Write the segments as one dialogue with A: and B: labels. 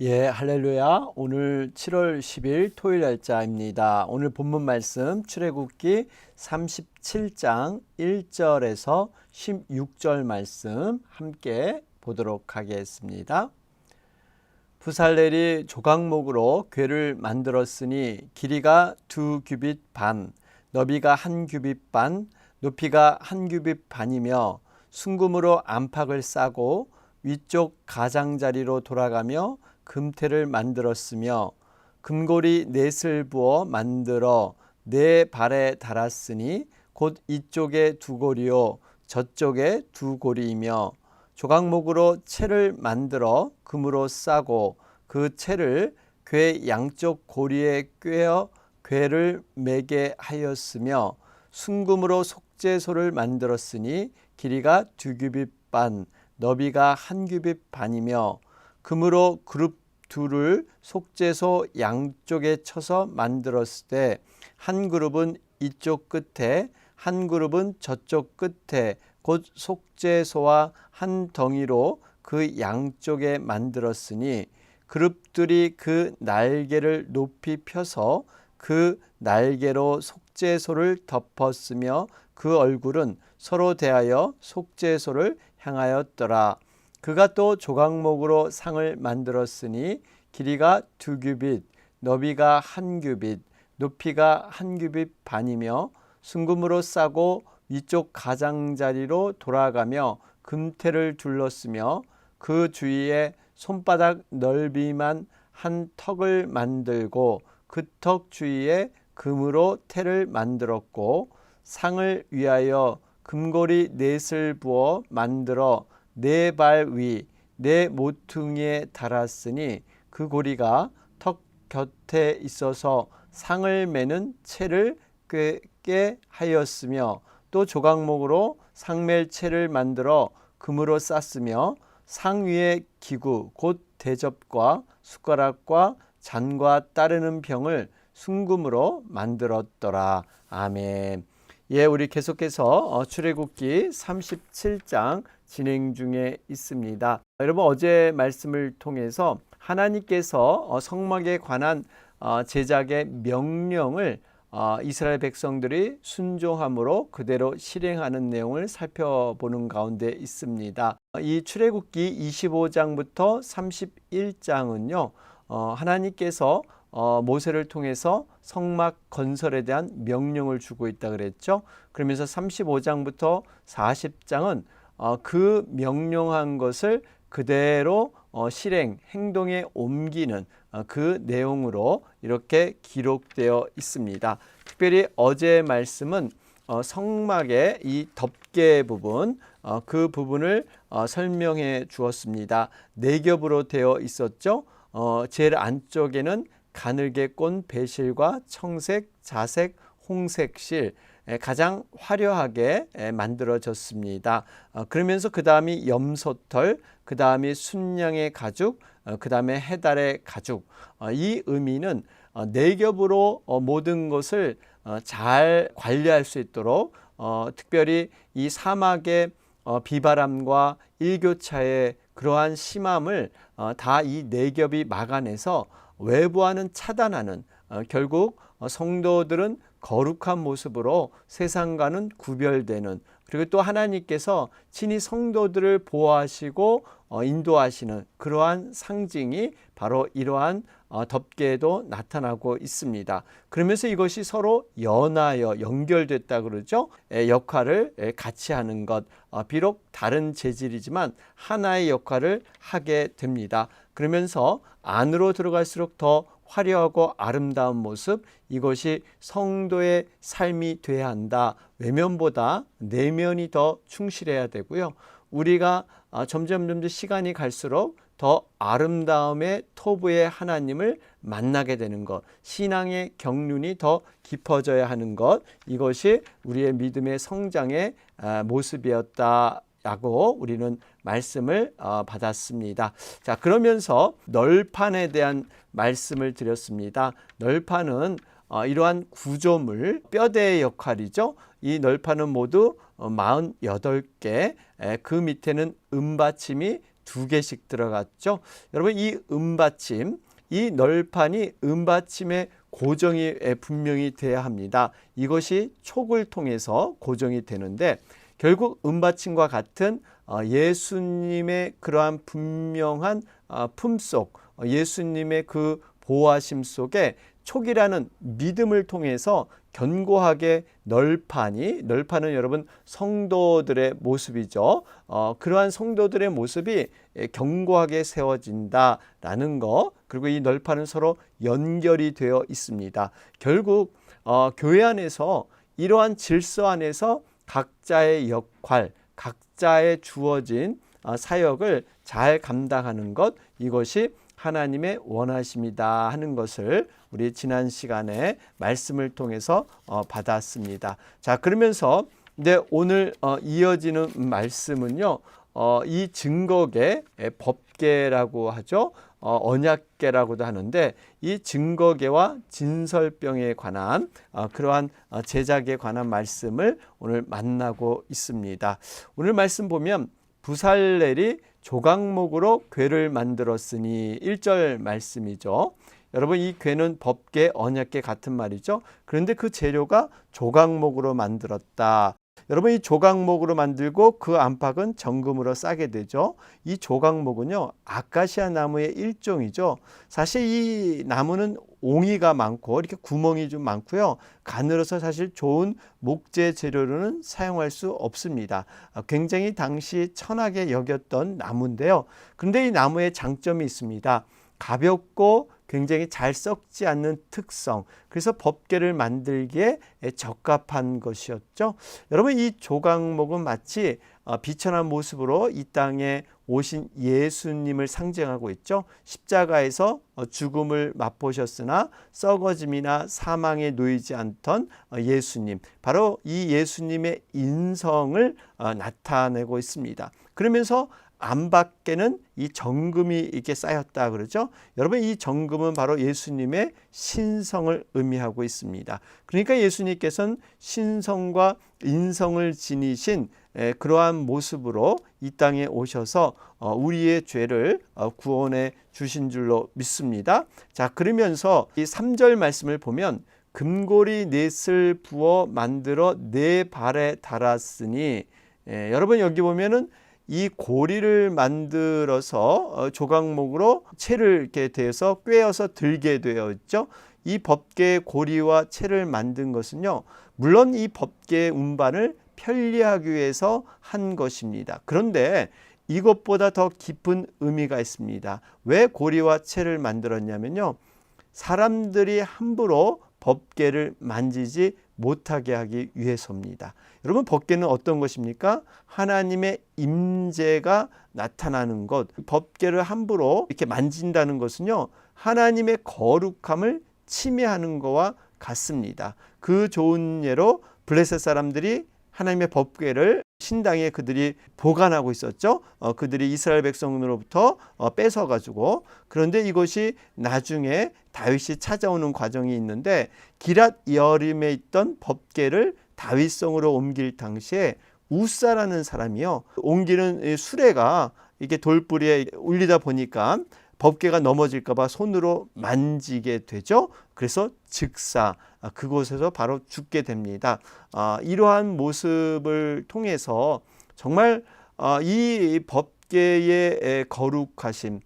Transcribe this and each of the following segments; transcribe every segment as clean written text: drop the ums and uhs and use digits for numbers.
A: 예, 할렐루야. 오늘 7월 10일 토요일 날짜입니다. 오늘 본문 말씀 출애굽기 37장 1절에서 16절 말씀 함께 보도록 하겠습니다. 부살렐이 조각목으로 궤를 만들었으니 길이가 2규빗 반, 너비가 1규빗 반, 높이가 1규빗 반이며 순금으로 안팎을 싸고 위쪽 가장자리로 돌아가며 금태를 만들었으며 금고리 넷을 부어 만들어 네 발에 달았으니 곧 이쪽에 두 고리요 저쪽에 두 고리이며 조각목으로 채를 만들어 금으로 싸고 그 채를 궤 양쪽 고리에 꿰어 궤를 매게 하였으며 순금으로 속죄소를 만들었으니 길이가 2규빗 반, 너비가 1규빗 반이며 금으로 그룹 둘을 속죄소 양쪽에 쳐서 만들었을 때 한 그룹은 이쪽 끝에 한 그룹은 저쪽 끝에 곧 속죄소와 한 덩이로 그 양쪽에 만들었으니 그룹들이 그 날개를 높이 펴서 그 날개로 속죄소를 덮었으며 그 얼굴은 서로 대하여 속죄소를 향하였더라. 그가 또 조각목으로 상을 만들었으니 길이가 2규빗, 너비가 1규빗, 높이가 1규빗 반이며 순금으로 싸고 위쪽 가장자리로 돌아가며 금태를 둘렀으며 그 주위에 손바닥 넓이만 한 턱을 만들고 그 턱 주위에 금으로 태를 만들었고 상을 위하여 금고리 넷을 부어 만들어 네 발 위, 네 모퉁이에 달았으니 그 고리가 턱 곁에 있어서 상을 매는 채를 꿰게 하였으며 또 조각목으로 상맬 채를 만들어 금으로 쌌으며 상 위의 기구 곧 대접과 숟가락과 잔과 따르는 병을 순금으로 만들었더라. 아멘. 예, 우리 계속해서 출애굽기 37장 진행 중에 있습니다. 여러분, 어제 말씀을 통해서 하나님께서 성막에 관한 제작의 명령을 이스라엘 백성들이 순종함으로 그대로 실행하는 내용을 살펴보는 가운데 있습니다. 이 출애굽기 25장부터 31장은요, 하나님께서 모세를 통해서 성막 건설에 대한 명령을 주고 있다 그랬죠. 그러면서 35장부터 40장은 그 명령한 것을 그대로 실행, 행동에 옮기는 그 내용으로 이렇게 기록되어 있습니다. 특별히 어제 말씀은 성막의 이 덮개 부분, 그 부분을 설명해 주었습니다. 네 겹으로 되어 있었죠. 제일 안쪽에는 가늘게 꼰 배실과 청색, 자색, 홍색 실, 가장 화려하게 만들어졌습니다. 그러면서 그 다음이 염소털, 그 다음이 순양의 가죽, 그 다음에 해달의 가죽. 이 의미는 네 겹으로 모든 것을 잘 관리할 수 있도록 특별히 이 사막의 비바람과 일교차의 그러한 심함을 다 이 네 겹이 막아내서 외부와는 차단하는, 결국 성도들은 거룩한 모습으로 세상과는 구별되는, 그리고 또 하나님께서 친히 성도들을 보호하시고 인도하시는 그러한 상징이 바로 이러한 덮개에도 나타나고 있습니다. 그러면서 이것이 서로 연하여 연결됐다 그러죠. 역할을 같이 하는 것, 비록 다른 재질이지만 하나의 역할을 하게 됩니다. 그러면서 안으로 들어갈수록 더 화려하고 아름다운 모습, 이것이 성도의 삶이 돼야 한다. 외면보다 내면이 더 충실해야 되고요. 우리가 점점 시간이 갈수록 더 아름다움의 토부의 하나님을 만나게 되는 것, 신앙의 경륜이 더 깊어져야 하는 것, 이것이 우리의 믿음의 성장의 모습이었다라고 우리는 말씀을 받았습니다. 자, 그러면서 널판에 대한 말씀을 드렸습니다. 널판은 이러한 구조물, 뼈대의 역할이죠. 이 널판은 모두 48개, 그 밑에는 은받침이 2개씩 들어갔죠. 여러분 이 은받침, 이 널판이 은받침의 고정이 분명히 돼야 합니다. 이것이 촉을 통해서 고정이 되는데 결국 은받침과 같은 예수님의 그러한 분명한 품속, 예수님의 그 보호하심 속에 촉이라는 믿음을 통해서 견고하게 널판은 여러분 성도들의 모습이죠. 그러한 성도들의 모습이 견고하게 세워진다라는 거, 그리고 이 널판은 서로 연결이 되어 있습니다. 결국 교회 안에서 이러한 질서 안에서 각자의 역할, 각자의 주어진 사역을 잘 감당하는 것, 이것이 하나님의 원하심이다 하는 것을 우리 지난 시간에 말씀을 통해서 받았습니다. 자, 그러면서 이제 오늘 이어지는 말씀은요, 이 증거계, 법계라고 하죠. 언약계라고도 하는데 이 증거계와 진설병에 관한 그러한 제작에 관한 말씀을 오늘 만나고 있습니다. 오늘 말씀 보면 부살렐이 조각목으로 궤를 만들었으니 1절 말씀이죠. 여러분 이 궤는 법계, 언약계 같은 말이죠. 그런데 그 재료가 조각목으로 만들었다. 여러분 이 조각목으로 만들고 그 안팎은 정금으로 싸게 되죠. 이 조각목은요 아카시아 나무의 일종이죠. 사실 이 나무는 옹이가 많고 이렇게 구멍이 좀 많고요. 가늘어서 사실 좋은 목재 재료로는 사용할 수 없습니다. 굉장히 당시 천하게 여겼던 나무인데요. 그런데 이 나무의 장점이 있습니다. 가볍고 굉장히 잘 썩지 않는 특성, 그래서 법궤를 만들기에 적합한 것이었죠. 여러분 이 조각목은 마치 비천한 모습으로 이 땅에 오신 예수님을 상징하고 있죠. 십자가에서 죽음을 맛보셨으나 썩어짐이나 사망에 놓이지 않던 예수님, 바로 이 예수님의 인성을 나타내고 있습니다. 그러면서 안팎에는 이 정금이 이렇게 쌓였다 그러죠. 여러분 이 정금은 바로 예수님의 신성을 의미하고 있습니다. 그러니까 예수님께서는 신성과 인성을 지니신 그러한 모습으로 이 땅에 오셔서 우리의 죄를 구원해 주신 줄로 믿습니다. 자, 그러면서 이 3절 말씀을 보면 금고리 넷을 부어 만들어 네 발에 달았으니, 여러분 여기 보면은 이 고리를 만들어서 조각목으로 채를 이렇게 대서 꿰어서 들게 되어 있죠. 이 법궤의 고리와 채를 만든 것은요, 물론 이 법궤의 운반을 편리하기 위해서 한 것입니다. 그런데 이것보다 더 깊은 의미가 있습니다. 왜 고리와 채를 만들었냐면요, 사람들이 함부로 법궤를 만지지 못하게 하기 위해서입니다. 여러분 법궤는 어떤 것입니까? 하나님의 임재가 나타나는 것. 법궤를 함부로 이렇게 만진다는 것은요, 하나님의 거룩함을 침해하는 것과 같습니다. 그 좋은 예로 블레셋 사람들이 하나님의 법궤를 신당에 그들이 보관하고 있었죠. 그들이 이스라엘 백성으로부터 뺏어가지고, 그런데 이것이 나중에 다윗이 찾아오는 과정이 있는데 기랏 여림에 있던 법궤를 다윗성으로 옮길 당시에 우사라는 사람이요, 옮기는 수레가 이게 돌부리에 울리다 보니까 법궤가 넘어질까 봐 손으로 만지게 되죠. 그래서 즉사 그곳에서 바로 죽게 됩니다. 이러한 모습을 통해서 정말 이 법궤의 거룩하심,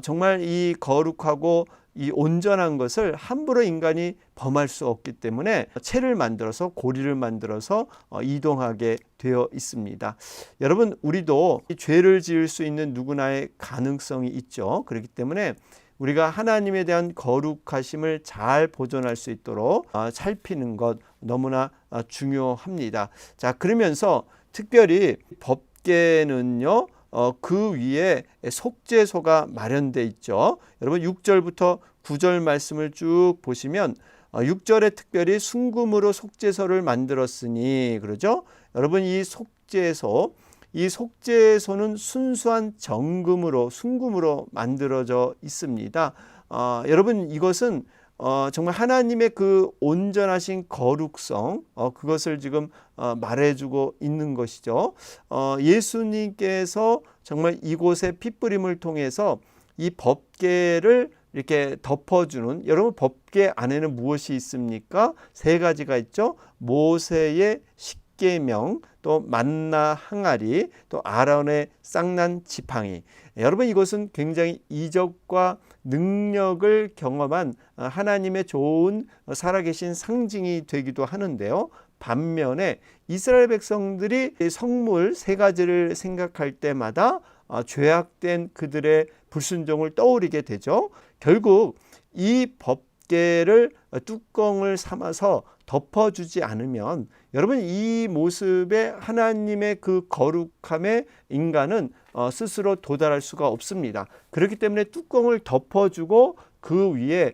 A: 정말 이 거룩하고 이 온전한 것을 함부로 인간이 범할 수 없기 때문에 채를 만들어서 고리를 만들어서 이동하게 되어 있습니다. 여러분 우리도 이 죄를 지을 수 있는 누구나의 가능성이 있죠. 그렇기 때문에 우리가 하나님에 대한 거룩하심을 잘 보존할 수 있도록 살피는 것 너무나 중요합니다. 자, 그러면서 특별히 법궤는요, 그 위에 속죄소가 마련되어 있죠. 여러분 6절부터 9절 말씀을 쭉 보시면 6절에 특별히 순금으로 속죄소를 만들었으니 그러죠. 여러분 이 속죄소는 순수한 정금으로, 순금으로 만들어져 있습니다. 여러분 이것은 정말 하나님의 그 온전하신 거룩성 그것을 지금 말해주고 있는 것이죠. 예수님께서 정말 이곳에 핏부림을 통해서 이 법궤를 이렇게 덮어주는, 여러분 법궤 안에는 무엇이 있습니까? 세 가지가 있죠. 모세의 십계명, 또 만나 항아리, 또 아론의 쌍난 지팡이. 여러분 이것은 굉장히 이적과 능력을 경험한 하나님의 좋은 살아계신 상징이 되기도 하는데요. 반면에 이스라엘 백성들이 성물 세 가지를 생각할 때마다 죄악된 그들의 불순종을 떠올리게 되죠. 결국 이 법궤를 뚜껑을 삼아서 덮어주지 않으면 여러분 이 모습에 하나님의 그 거룩함에 인간은 스스로 도달할 수가 없습니다. 그렇기 때문에 뚜껑을 덮어주고 그 위에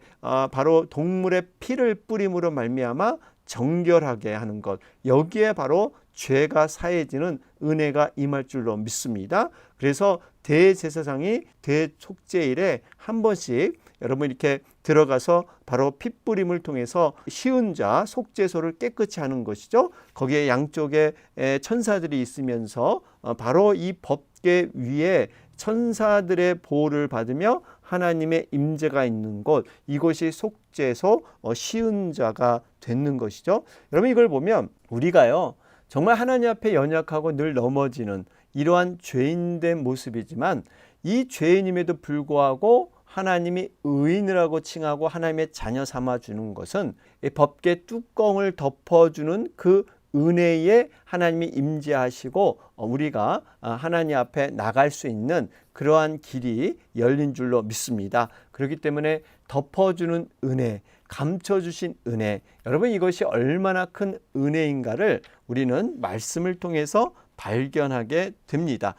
A: 바로 동물의 피를 뿌림으로 말미암아 정결하게 하는 것, 여기에 바로 죄가 사해지는 은혜가 임할 줄로 믿습니다. 그래서 대제사장이 대속죄일에 한 번씩 여러분 이렇게 들어가서 바로 핏부림을 통해서 쉬운 자 속죄소를 깨끗이 하는 것이죠. 거기에 양쪽에 천사들이 있으면서 바로 이 법궤 위에 천사들의 보호를 받으며 하나님의 임재가 있는 곳, 이곳이 속죄소 쉬운 자가 되는 것이죠. 여러분 이걸 보면 우리가요 정말 하나님 앞에 연약하고 늘 넘어지는 이러한 죄인된 모습이지만 이 죄인임에도 불구하고 하나님이 의인이라고 칭하고 하나님의 자녀 삼아주는 것은 이 법궤 뚜껑을 덮어주는 그 은혜에 하나님이 임재하시고 우리가 하나님 앞에 나갈 수 있는 그러한 길이 열린 줄로 믿습니다. 그렇기 때문에 덮어주는 은혜, 감춰주신 은혜, 여러분 이것이 얼마나 큰 은혜인가를 우리는 말씀을 통해서 발견하게 됩니다.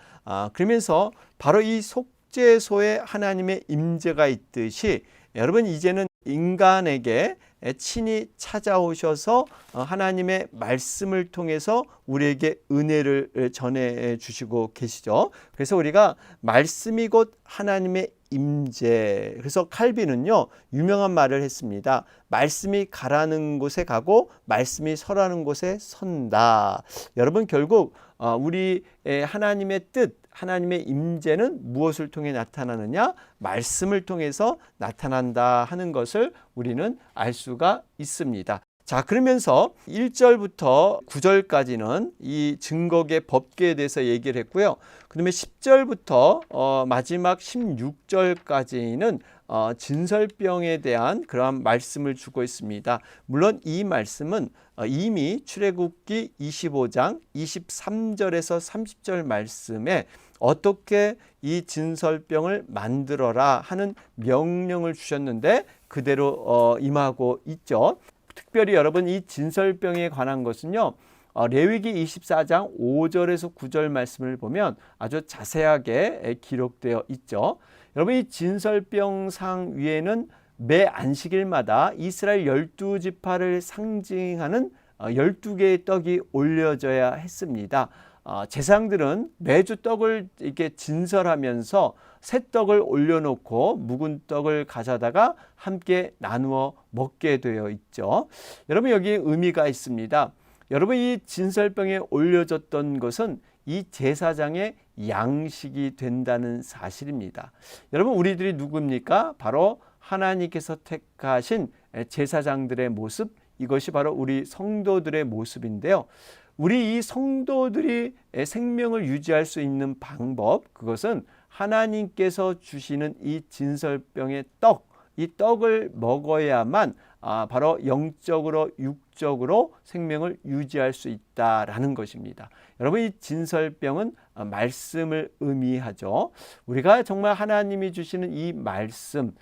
A: 그러면서 바로 이 속죄소에 하나님의 임재가 있듯이 여러분 이제는 인간에게 친히 찾아오셔서 하나님의 말씀을 통해서 우리에게 은혜를 전해 주시고 계시죠. 그래서 우리가 말씀이 곧 하나님의 임재. 그래서 칼빈은요 유명한 말을 했습니다. 말씀이 가라는 곳에 가고 말씀이 서라는 곳에 선다. 여러분 결국 우리 하나님의 뜻, 하나님의 임재는 무엇을 통해 나타나느냐? 말씀을 통해서 나타난다 하는 것을 우리는 알 수가 있습니다. 자, 그러면서 1절부터 9절까지는 이 증거의 법궤에 대해서 얘기를 했고요. 그 다음에 10절부터 마지막 16절까지는 진설병에 대한 그러한 말씀을 주고 있습니다. 물론 이 말씀은 이미 출애굽기 25장 23절에서 30절 말씀에 어떻게 이 진설병을 만들어라 하는 명령을 주셨는데 그대로 임하고 있죠. 특별히 여러분 이 진설병에 관한 것은요. 레위기 24장 5절에서 9절 말씀을 보면 아주 자세하게 기록되어 있죠. 여러분 이 진설병상 위에는 매 안식일마다 이스라엘 12지파를 상징하는 12개의 떡이 올려져야 했습니다. 제사장들은 매주 떡을 이렇게 진설하면서 새 떡을 올려놓고 묵은 떡을 가져다가 함께 나누어 먹게 되어 있죠. 여러분 여기 의미가 있습니다. 여러분 이 진설병에 올려졌던 것은 이 제사장의 양식이 된다는 사실입니다. 여러분 우리들이 누굽니까? 바로 하나님께서 택하신 제사장들의 모습, 이것이 바로 우리 성도들의 모습인데요. 우리 이 성도들이 생명을 유지할 수 있는 방법, 그것은 하나님께서 주시는 이 진설병의 떡, 이 떡을 먹어야만 바로 영적으로 육적으로 생명을 유지할 수 있다라는 것입니다. 여러분 이 진설병은 말씀을 의미하죠. 우리가 정말 하나님이 주시는 이 말씀,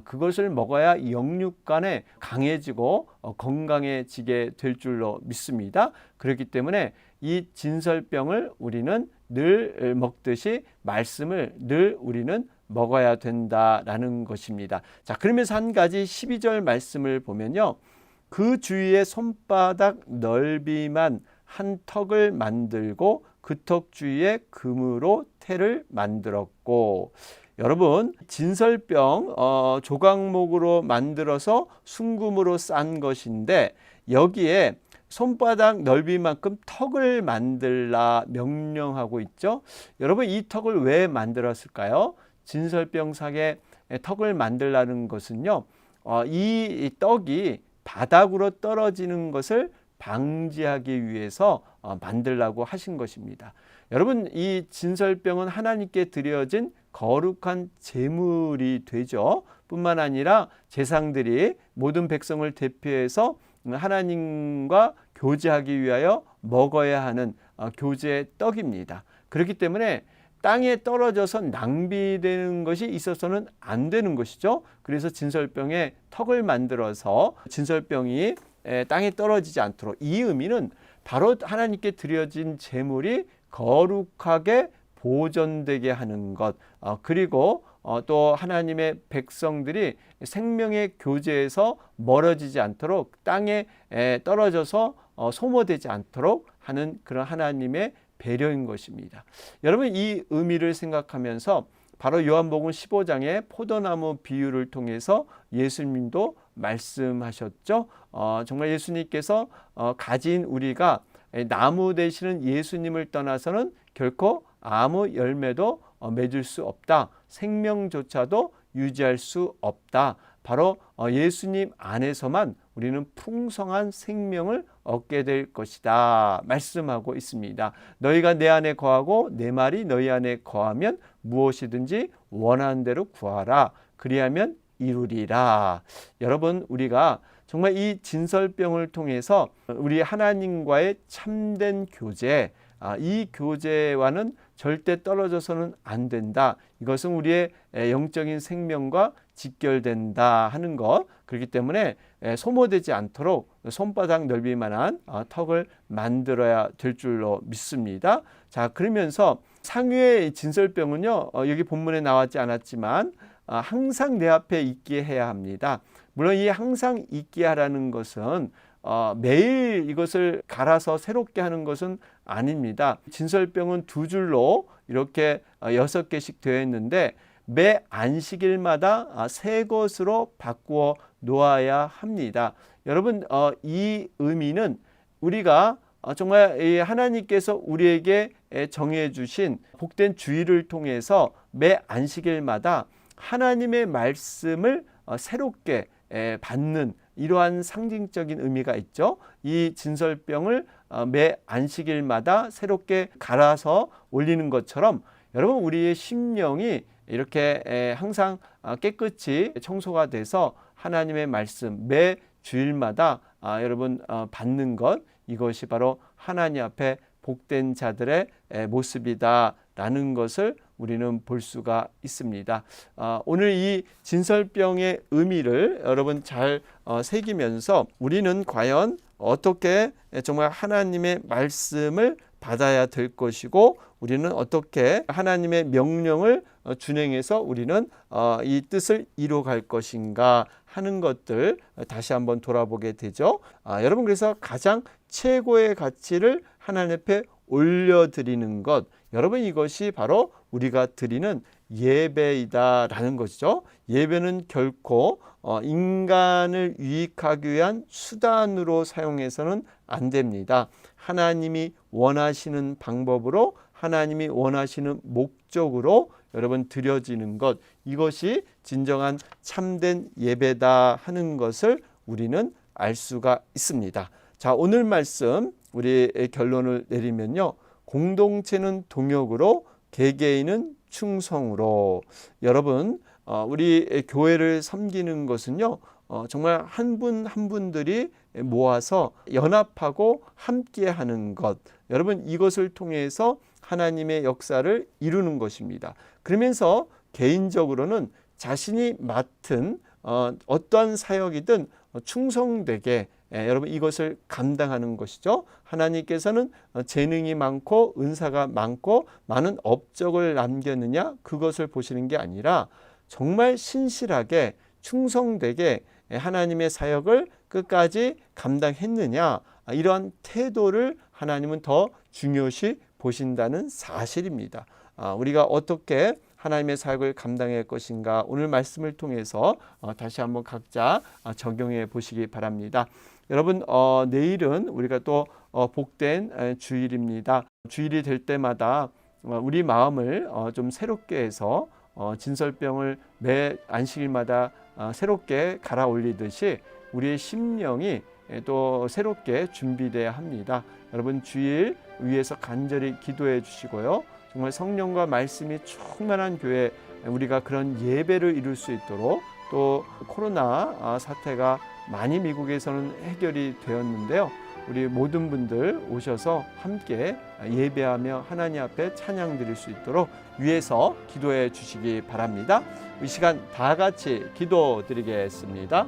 A: 그것을 먹어야 영육간에 강해지고 건강해지게 될 줄로 믿습니다. 그렇기 때문에 이 진설병을 우리는 늘 먹듯이 말씀을 늘 우리는 먹어야 된다라는 것입니다. 자, 그러면서 한 가지 12절 말씀을 보면요. 그 주위에 손바닥 넓이만 한 턱을 만들고 그 턱 주위에 금으로 태를 만들었고, 여러분, 진설병 조각목으로 만들어서 순금으로 싼 것인데 여기에 손바닥 넓이만큼 턱을 만들라 명령하고 있죠. 여러분, 이 턱을 왜 만들었을까요? 진설병상에 턱을 만들라는 것은요, 이 떡이 바닥으로 떨어지는 것을 방지하기 위해서 만들라고 하신 것입니다. 여러분, 이 진설병은 하나님께 드려진 거룩한 제물이 되죠. 뿐만 아니라 제상들이 모든 백성을 대표해서 하나님과 교제하기 위하여 먹어야 하는 교제의 떡입니다. 그렇기 때문에 땅에 떨어져서 낭비되는 것이 있어서는 안 되는 것이죠. 그래서 진설병에 턱을 만들어서 진설병이 땅에 떨어지지 않도록, 이 의미는 바로 하나님께 드려진 제물이 거룩하게 보존되게 하는 것, 그리고 또 하나님의 백성들이 생명의 교제에서 멀어지지 않도록, 땅에 떨어져서 소모되지 않도록 하는 그런 하나님의 배려인 것입니다. 여러분, 이 의미를 생각하면서 바로 요한복음 15장의 포도나무 비유를 통해서 예수님도 말씀하셨죠. 정말 예수님께서 가진 우리가 나무 되시는 예수님을 떠나서는 결코 아무 열매도 맺을 수 없다. 생명조차도 유지할 수 없다. 바로 예수님 안에서만 우리는 풍성한 생명을 얻게 될 것이다 말씀하고 있습니다. 너희가 내 안에 거하고 내 말이 너희 안에 거하면 무엇이든지 원하는 대로 구하라. 그리하면 이루리라. 여러분, 우리가 정말 이 진설병을 통해서 우리 하나님과의 참된 교제, 이 교제와는 절대 떨어져서는 안 된다. 이것은 우리의 영적인 생명과 직결된다 하는 것. 그렇기 때문에 소모되지 않도록 손바닥 넓이만한 턱을 만들어야 될 줄로 믿습니다. 자, 그러면서 상유의 진설병은요, 여기 본문에 나왔지 않았지만 항상 내 앞에 있게 해야 합니다. 물론 이 항상 있게 하라는 것은 매일 이것을 갈아서 새롭게 하는 것은 아닙니다. 진설병은 두 줄로 이렇게 6개씩 되어 있는데 매 안식일마다 새 것으로 바꾸어 놓아야 합니다. 여러분, 이 의미는 우리가 정말 하나님께서 우리에게 정해 주신 복된 주일을 통해서 매 안식일마다 하나님의 말씀을 새롭게 받는 이러한 상징적인 의미가 있죠. 이 진설병을 매 안식일마다 새롭게 갈아서 올리는 것처럼 여러분, 우리의 심령이 이렇게 항상 깨끗이 청소가 돼서 하나님의 말씀 매 주일마다 여러분 받는 것, 이것이 바로 하나님 앞에 복된 자들의 모습이다라는 것을 우리는 볼 수가 있습니다. 오늘 이 진설병의 의미를 여러분 잘 새기면서 우리는 과연 어떻게 정말 하나님의 말씀을 받아야 될 것이고 우리는 어떻게 하나님의 명령을 준행해서 우리는 이 뜻을 이루어갈 것인가 하는 것들 다시 한번 돌아보게 되죠. 여러분, 그래서 가장 최고의 가치를 하나님 앞에 올려드리는 것, 여러분, 이것이 바로 우리가 드리는 예배이다라는 것이죠. 예배는 결코 인간을 유익하기 위한 수단으로 사용해서는 안 됩니다. 하나님이 원하시는 방법으로, 하나님이 원하시는 목적으로 여러분 드려지는 것, 이것이 진정한 참된 예배다 하는 것을 우리는 알 수가 있습니다. 자, 오늘 말씀 우리의 결론을 내리면요, 공동체는 동역으로, 개개인은 충성으로. 여러분, 우리 교회를 섬기는 것은요, 정말 한 분 한 분들이 모아서 연합하고 함께 하는 것, 여러분, 이것을 통해서 하나님의 역사를 이루는 것입니다. 그러면서 개인적으로는 자신이 맡은 어떠한 사역이든 충성되게 여러분 이것을 감당하는 것이죠. 하나님께서는 재능이 많고 은사가 많고 많은 업적을 남겼느냐, 그것을 보시는 게 아니라 정말 신실하게 충성되게 하나님의 사역을 끝까지 감당했느냐, 이러한 태도를 하나님은 더 중요시 보신다는 사실입니다. 우리가 어떻게 하나님의 사역을 감당할 것인가 오늘 말씀을 통해서 다시 한번 각자 적용해 보시기 바랍니다. 여러분 내일은 우리가 또 복된 주일입니다. 주일이 될 때마다 우리 마음을 좀 새롭게 해서 진설병을 매 안식일마다 새롭게 갈아 올리듯이 우리의 심령이 또 새롭게 준비되어야 합니다. 여러분 주일 위해서 간절히 기도해 주시고요. 정말 성령과 말씀이 충만한 교회 우리가 그런 예배를 이룰 수 있도록 또 코로나 사태가 많이 미국에서는 해결이 되었는데요. 우리 모든 분들 오셔서 함께 예배하며 하나님 앞에 찬양 드릴 수 있도록 위해서 기도해 주시기 바랍니다. 이 시간 다 같이 기도 드리겠습니다.